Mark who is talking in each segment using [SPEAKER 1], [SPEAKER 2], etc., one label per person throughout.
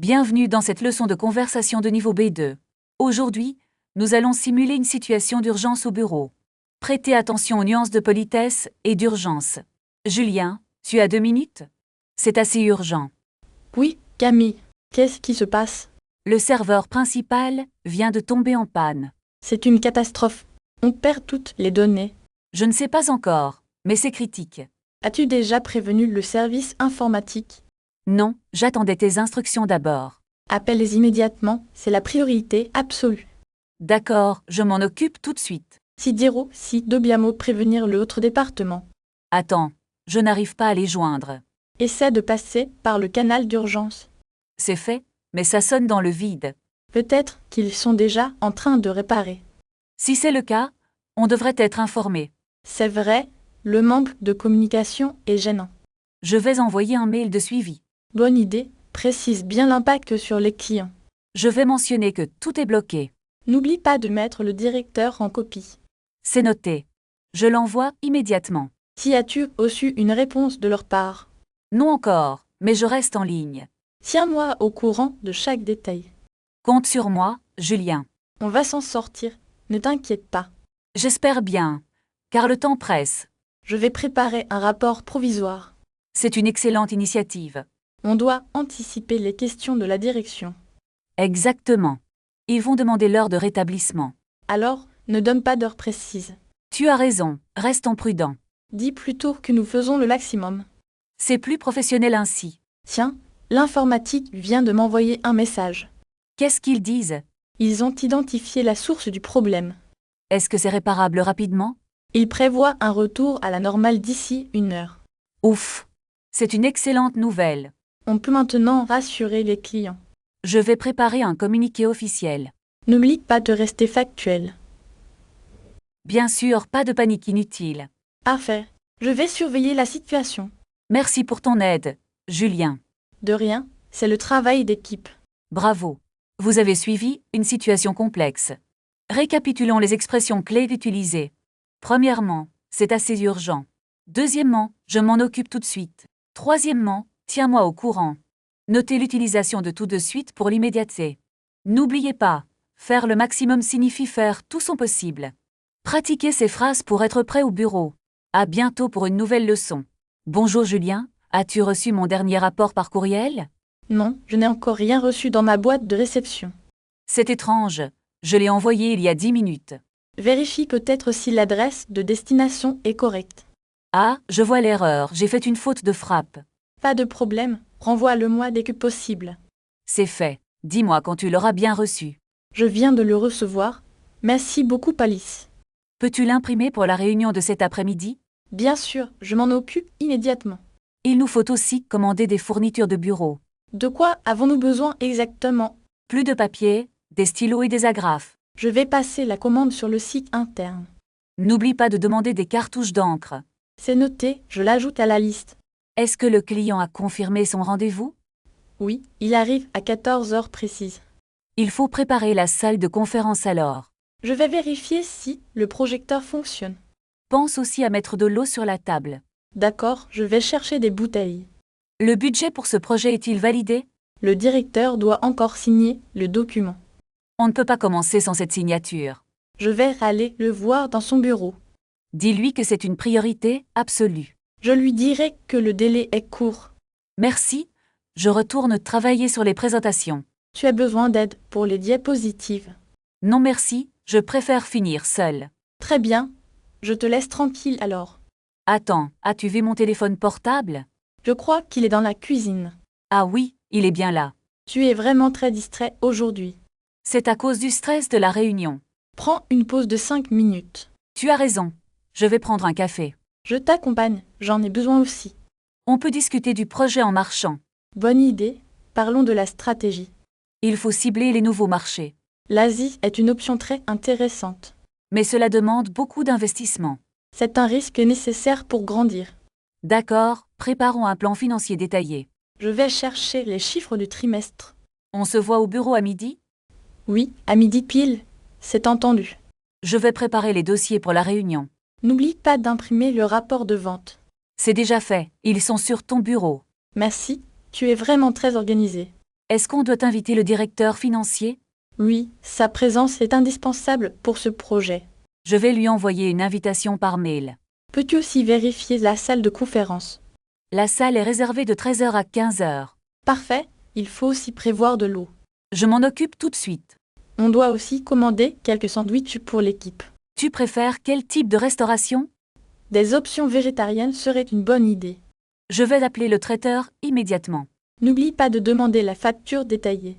[SPEAKER 1] Bienvenue dans cette leçon de conversation de niveau B2. Aujourd'hui, nous allons simuler une situation d'urgence au bureau. Prêtez attention aux nuances de politesse et d'urgence. Julien, tu as 2 minutes? C'est assez urgent.
[SPEAKER 2] Oui, Camille, qu'est-ce qui se passe?
[SPEAKER 1] Le serveur principal vient de tomber en panne.
[SPEAKER 2] C'est une catastrophe. On perd toutes les données.
[SPEAKER 1] Je ne sais pas encore, mais c'est critique.
[SPEAKER 2] As-tu déjà prévenu le service informatique?
[SPEAKER 1] Non, j'attendais tes instructions d'abord.
[SPEAKER 2] Appelle-les immédiatement, c'est la priorité absolue.
[SPEAKER 1] D'accord, je m'en occupe tout de suite.
[SPEAKER 2] Si Diro, si dobbiamo prévenir l'autre département.
[SPEAKER 1] Attends, je n'arrive pas à les joindre.
[SPEAKER 2] Essaie de passer par le canal d'urgence.
[SPEAKER 1] C'est fait, mais ça sonne dans le vide.
[SPEAKER 2] Peut-être qu'ils sont déjà en train de réparer.
[SPEAKER 1] Si c'est le cas, on devrait être informé.
[SPEAKER 2] C'est vrai, le manque de communication est gênant.
[SPEAKER 1] Je vais envoyer un mail de suivi.
[SPEAKER 2] Bonne idée, précise bien l'impact sur les clients.
[SPEAKER 1] Je vais mentionner que tout est bloqué.
[SPEAKER 2] N'oublie pas de mettre le directeur en copie.
[SPEAKER 1] C'est noté. Je l'envoie immédiatement.
[SPEAKER 2] Si as-tu reçu une réponse de leur part?
[SPEAKER 1] Non encore, mais je reste en ligne.
[SPEAKER 2] Tiens-moi au courant de chaque détail.
[SPEAKER 1] Compte sur moi, Julien.
[SPEAKER 2] On va s'en sortir, ne t'inquiète pas.
[SPEAKER 1] J'espère bien, car le temps presse.
[SPEAKER 2] Je vais préparer un rapport provisoire.
[SPEAKER 1] C'est une excellente initiative.
[SPEAKER 2] On doit anticiper les questions de la direction.
[SPEAKER 1] Exactement. Ils vont demander l'heure de rétablissement.
[SPEAKER 2] Alors, ne donne pas d'heure précise.
[SPEAKER 1] Tu as raison, restons prudents.
[SPEAKER 2] Dis plutôt que nous faisons le maximum.
[SPEAKER 1] C'est plus professionnel ainsi.
[SPEAKER 2] Tiens, l'informatique vient de m'envoyer un message.
[SPEAKER 1] Qu'est-ce qu'ils disent?
[SPEAKER 2] Ils ont identifié la source du problème.
[SPEAKER 1] Est-ce que c'est réparable rapidement?
[SPEAKER 2] Ils prévoient un retour à la normale d'ici 1 heure.
[SPEAKER 1] Ouf! C'est une excellente nouvelle.
[SPEAKER 2] On peut maintenant rassurer les clients.
[SPEAKER 1] Je vais préparer un communiqué officiel.
[SPEAKER 2] N'oublie pas de rester factuel.
[SPEAKER 1] Bien sûr, pas de panique inutile.
[SPEAKER 2] Parfait. Je vais surveiller la situation.
[SPEAKER 1] Merci pour ton aide, Julien.
[SPEAKER 2] De rien, c'est le travail d'équipe.
[SPEAKER 1] Bravo. Vous avez suivi une situation complexe. Récapitulons les expressions clés utilisées. Premièrement, c'est assez urgent. Deuxièmement, je m'en occupe tout de suite. Troisièmement, tiens-moi au courant. Notez l'utilisation de tout de suite pour l'immédiateté. N'oubliez pas, faire le maximum signifie faire tout son possible. Pratiquez ces phrases pour être prêt au bureau. À bientôt pour une nouvelle leçon. Bonjour Julien, as-tu reçu mon dernier rapport par courriel?
[SPEAKER 2] Non, je n'ai encore rien reçu dans ma boîte de réception.
[SPEAKER 1] C'est étrange, je l'ai envoyé il y a 10 minutes.
[SPEAKER 2] Vérifie peut-être si l'adresse de destination est correcte.
[SPEAKER 1] Ah, je vois l'erreur, j'ai fait une faute de frappe.
[SPEAKER 2] Pas de problème, renvoie-le-moi dès que possible.
[SPEAKER 1] C'est fait, dis-moi quand tu l'auras bien reçu.
[SPEAKER 2] Je viens de le recevoir. Merci beaucoup Alice.
[SPEAKER 1] Peux-tu l'imprimer pour la réunion de cet après-midi?
[SPEAKER 2] Bien sûr, je m'en occupe immédiatement.
[SPEAKER 1] Il nous faut aussi commander des fournitures de bureau.
[SPEAKER 2] De quoi avons-nous besoin exactement?
[SPEAKER 1] Plus de papier, des stylos et des agrafes.
[SPEAKER 2] Je vais passer la commande sur le site interne.
[SPEAKER 1] N'oublie pas de demander des cartouches d'encre.
[SPEAKER 2] C'est noté, je l'ajoute à la liste.
[SPEAKER 1] Est-ce que le client a confirmé son rendez-vous?
[SPEAKER 2] Oui, il arrive à 14 heures précises.
[SPEAKER 1] Il faut préparer la salle de conférence alors.
[SPEAKER 2] Je vais vérifier si le projecteur fonctionne.
[SPEAKER 1] Pense aussi à mettre de l'eau sur la table.
[SPEAKER 2] D'accord, je vais chercher des bouteilles.
[SPEAKER 1] Le budget pour ce projet est-il validé?
[SPEAKER 2] Le directeur doit encore signer le document.
[SPEAKER 1] On ne peut pas commencer sans cette signature.
[SPEAKER 2] Je vais aller le voir dans son bureau.
[SPEAKER 1] Dis-lui que c'est une priorité absolue.
[SPEAKER 2] Je lui dirai que le délai est court.
[SPEAKER 1] Merci, je retourne travailler sur les présentations.
[SPEAKER 2] Tu as besoin d'aide pour les diapositives.
[SPEAKER 1] Non merci, je préfère finir seul.
[SPEAKER 2] Très bien, je te laisse tranquille alors.
[SPEAKER 1] Attends, as-tu vu mon téléphone portable?
[SPEAKER 2] Je crois qu'il est dans la cuisine.
[SPEAKER 1] Ah oui, il est bien là.
[SPEAKER 2] Tu es vraiment très distrait aujourd'hui.
[SPEAKER 1] C'est à cause du stress de la réunion.
[SPEAKER 2] Prends une pause de 5 minutes.
[SPEAKER 1] Tu as raison. Je vais prendre un café.
[SPEAKER 2] Je t'accompagne, j'en ai besoin aussi.
[SPEAKER 1] On peut discuter du projet en marchant.
[SPEAKER 2] Bonne idée, parlons de la stratégie.
[SPEAKER 1] Il faut cibler les nouveaux marchés.
[SPEAKER 2] L'Asie est une option très intéressante.
[SPEAKER 1] Mais cela demande beaucoup d'investissement.
[SPEAKER 2] C'est un risque nécessaire pour grandir.
[SPEAKER 1] D'accord, préparons un plan financier détaillé.
[SPEAKER 2] Je vais chercher les chiffres du trimestre.
[SPEAKER 1] On se voit au bureau à midi?
[SPEAKER 2] Oui, à midi pile. C'est entendu.
[SPEAKER 1] Je vais préparer les dossiers pour la réunion.
[SPEAKER 2] N'oublie pas d'imprimer le rapport de vente.
[SPEAKER 1] C'est déjà fait, ils sont sur ton bureau.
[SPEAKER 2] Merci, tu es vraiment très organisé.
[SPEAKER 1] Est-ce qu'on doit inviter le directeur financier?
[SPEAKER 2] Oui, sa présence est indispensable pour ce projet.
[SPEAKER 1] Je vais lui envoyer une invitation par mail.
[SPEAKER 2] Peux-tu aussi vérifier la salle de conférence?
[SPEAKER 1] La salle est réservée de 13 heures à 15 heures.
[SPEAKER 2] Parfait, il faut aussi prévoir de l'eau.
[SPEAKER 1] Je m'en occupe tout de suite.
[SPEAKER 2] On doit aussi commander quelques sandwichs pour l'équipe.
[SPEAKER 1] Tu préfères quel type de restauration?
[SPEAKER 2] Des options végétariennes seraient une bonne idée.
[SPEAKER 1] Je vais appeler le traiteur immédiatement.
[SPEAKER 2] N'oublie pas de demander la facture détaillée.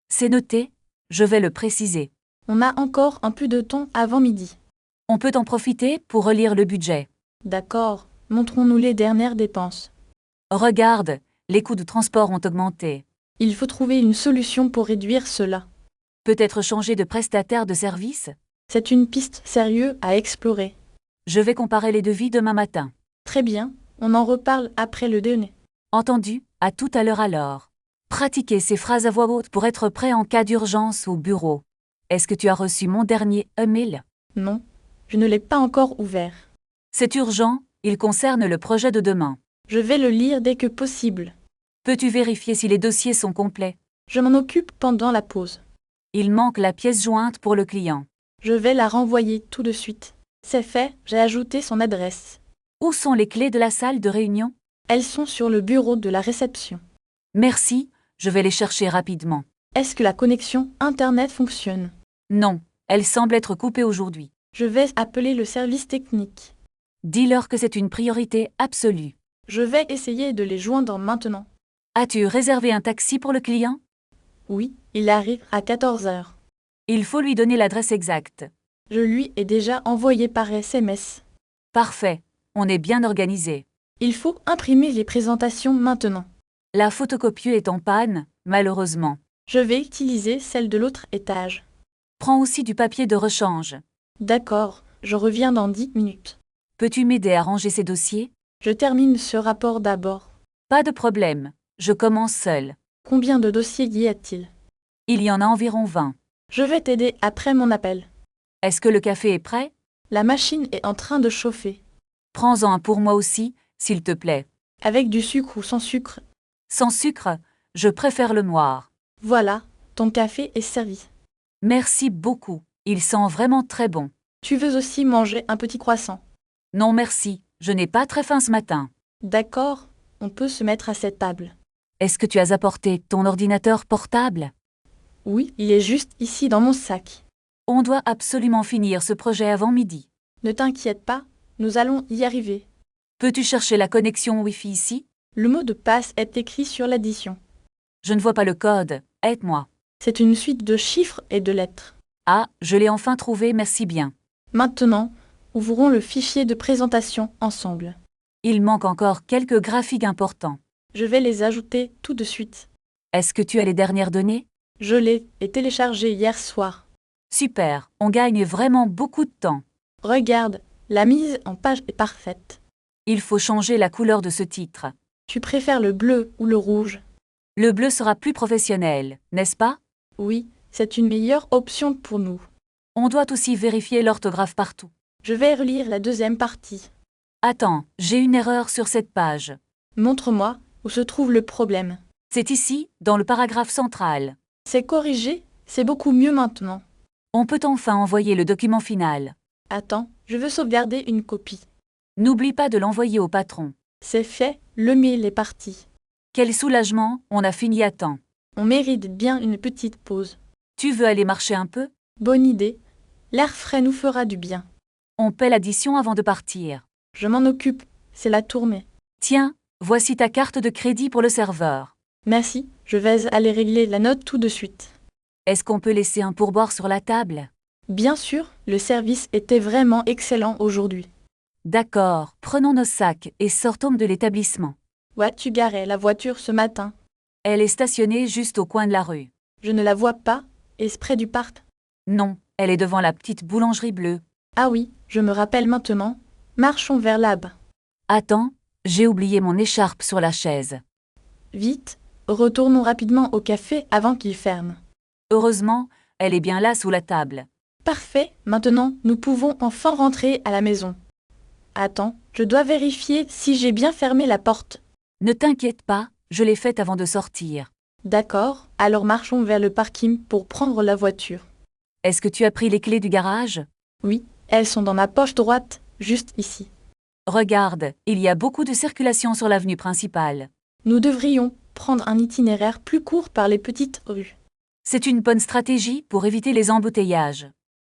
[SPEAKER 1] C'est noté, je vais le préciser.
[SPEAKER 2] On a encore un peu de temps avant midi.
[SPEAKER 1] On peut en profiter pour relire le budget.
[SPEAKER 2] D'accord, montrons-nous les dernières dépenses.
[SPEAKER 1] Regarde, les coûts de transport ont augmenté.
[SPEAKER 2] Il faut trouver une solution pour réduire cela.
[SPEAKER 1] Peut-être changer de prestataire de service?
[SPEAKER 2] C'est une piste sérieuse à explorer.
[SPEAKER 1] Je vais comparer les devis demain matin.
[SPEAKER 2] Très bien, on en reparle après le déjeuner.
[SPEAKER 1] Entendu, à tout à l'heure alors. Pratiquez ces phrases à voix haute pour être prêt en cas d'urgence au bureau. Est-ce que tu as reçu mon dernier email?
[SPEAKER 2] Non, je ne l'ai pas encore ouvert.
[SPEAKER 1] C'est urgent, il concerne le projet de demain.
[SPEAKER 2] Je vais le lire dès que possible.
[SPEAKER 1] Peux-tu vérifier si les dossiers sont complets?
[SPEAKER 2] Je m'en occupe pendant la pause.
[SPEAKER 1] Il manque la pièce jointe pour le client.
[SPEAKER 2] Je vais la renvoyer tout de suite. C'est fait, j'ai ajouté son adresse.
[SPEAKER 1] Où sont les clés de la salle de réunion?
[SPEAKER 2] Elles sont sur le bureau de la réception.
[SPEAKER 1] Merci, je vais les chercher rapidement.
[SPEAKER 2] Est-ce que la connexion Internet fonctionne?
[SPEAKER 1] Non, elle semble être coupée aujourd'hui.
[SPEAKER 2] Je vais appeler le service technique.
[SPEAKER 1] Dis-leur que c'est une priorité absolue.
[SPEAKER 2] Je vais essayer de les joindre maintenant.
[SPEAKER 1] As-tu réservé un taxi pour le client?
[SPEAKER 2] Oui, il arrive à 14 heures.
[SPEAKER 1] Il faut lui donner l'adresse exacte.
[SPEAKER 2] Je lui ai déjà envoyé par SMS.
[SPEAKER 1] Parfait, on est bien organisé.
[SPEAKER 2] Il faut imprimer les présentations maintenant.
[SPEAKER 1] La photocopieuse est en panne, malheureusement.
[SPEAKER 2] Je vais utiliser celle de l'autre étage.
[SPEAKER 1] Prends aussi du papier de rechange.
[SPEAKER 2] D'accord, je reviens dans 10 minutes.
[SPEAKER 1] Peux-tu m'aider à ranger ces dossiers?
[SPEAKER 2] Je termine ce rapport d'abord.
[SPEAKER 1] Pas de problème, je commence seul.
[SPEAKER 2] Combien de dossiers y a-t-il?
[SPEAKER 1] Il y en a environ 20.
[SPEAKER 2] Je vais t'aider après mon appel.
[SPEAKER 1] Est-ce que le café est prêt?
[SPEAKER 2] La machine est en train de chauffer.
[SPEAKER 1] Prends-en un pour moi aussi, s'il te plaît.
[SPEAKER 2] Avec du sucre ou sans sucre?
[SPEAKER 1] Sans sucre, je préfère le noir.
[SPEAKER 2] Voilà, ton café est servi.
[SPEAKER 1] Merci beaucoup, il sent vraiment très bon.
[SPEAKER 2] Tu veux aussi manger un petit croissant?
[SPEAKER 1] Non merci, je n'ai pas très faim ce matin.
[SPEAKER 2] D'accord, on peut se mettre à cette table.
[SPEAKER 1] Est-ce que tu as apporté ton ordinateur portable?
[SPEAKER 2] Oui, il est juste ici dans mon sac.
[SPEAKER 1] On doit absolument finir ce projet avant midi.
[SPEAKER 2] Ne t'inquiète pas, nous allons y arriver.
[SPEAKER 1] Peux-tu chercher la connexion Wi-Fi ici?
[SPEAKER 2] Le mot de passe est écrit sur l'addition.
[SPEAKER 1] Je ne vois pas le code, aide-moi.
[SPEAKER 2] C'est une suite de chiffres et de lettres.
[SPEAKER 1] Ah, je l'ai enfin trouvé, merci bien.
[SPEAKER 2] Maintenant, ouvrons le fichier de présentation ensemble.
[SPEAKER 1] Il manque encore quelques graphiques importants.
[SPEAKER 2] Je vais les ajouter tout de suite.
[SPEAKER 1] Est-ce que tu as les dernières données?
[SPEAKER 2] Je l'ai téléchargé hier soir.
[SPEAKER 1] Super, on gagne vraiment beaucoup de temps.
[SPEAKER 2] Regarde, la mise en page est parfaite.
[SPEAKER 1] Il faut changer la couleur de ce titre.
[SPEAKER 2] Tu préfères le bleu ou le rouge?
[SPEAKER 1] Le bleu sera plus professionnel, n'est-ce pas?
[SPEAKER 2] Oui, c'est une meilleure option pour nous.
[SPEAKER 1] On doit aussi vérifier l'orthographe partout.
[SPEAKER 2] Je vais relire la deuxième partie.
[SPEAKER 1] Attends, j'ai une erreur sur cette page.
[SPEAKER 2] Montre-moi où se trouve le problème.
[SPEAKER 1] C'est ici, dans le paragraphe central.
[SPEAKER 2] C'est corrigé, c'est beaucoup mieux maintenant.
[SPEAKER 1] On peut enfin envoyer le document final.
[SPEAKER 2] Attends, je veux sauvegarder une copie.
[SPEAKER 1] N'oublie pas de l'envoyer au patron.
[SPEAKER 2] C'est fait, le mail est parti.
[SPEAKER 1] Quel soulagement, on a fini à temps.
[SPEAKER 2] On mérite bien une petite pause.
[SPEAKER 1] Tu veux aller marcher un peu?
[SPEAKER 2] Bonne idée. L'air frais nous fera du bien.
[SPEAKER 1] On paie l'addition avant de partir.
[SPEAKER 2] Je m'en occupe, c'est la tournée.
[SPEAKER 1] Tiens, voici ta carte de crédit pour le serveur.
[SPEAKER 2] Merci, je vais aller régler la note tout de suite.
[SPEAKER 1] Est-ce qu'on peut laisser un pourboire sur la table?
[SPEAKER 2] Bien sûr, le service était vraiment excellent aujourd'hui.
[SPEAKER 1] D'accord, prenons nos sacs et sortons de l'établissement.
[SPEAKER 2] Où as-tu garé la voiture ce matin?
[SPEAKER 1] Elle est stationnée juste au coin de la rue.
[SPEAKER 2] Je ne la vois pas. Est-ce près du parc?
[SPEAKER 1] Non, elle est devant la petite boulangerie bleue.
[SPEAKER 2] Ah oui, je me rappelle maintenant. Marchons vers là-bas.
[SPEAKER 1] Attends, j'ai oublié mon écharpe sur la chaise.
[SPEAKER 2] Vite, retournons rapidement au café avant qu'il ferme.
[SPEAKER 1] Heureusement, elle est bien là sous la table.
[SPEAKER 2] Parfait, maintenant nous pouvons enfin rentrer à la maison. Attends, je dois vérifier si j'ai bien fermé la porte.
[SPEAKER 1] Ne t'inquiète pas, je l'ai faite avant de sortir.
[SPEAKER 2] D'accord, alors marchons vers le parking pour prendre la voiture.
[SPEAKER 1] Est-ce que tu as pris les clés du garage?
[SPEAKER 2] Oui, elles sont dans ma poche droite, juste ici.
[SPEAKER 1] Regarde, il y a beaucoup de circulation sur l'avenue principale.
[SPEAKER 2] Nous devrions prendre un itinéraire plus court par les petites rues.
[SPEAKER 1] C'est une bonne stratégie pour éviter les embouteillages.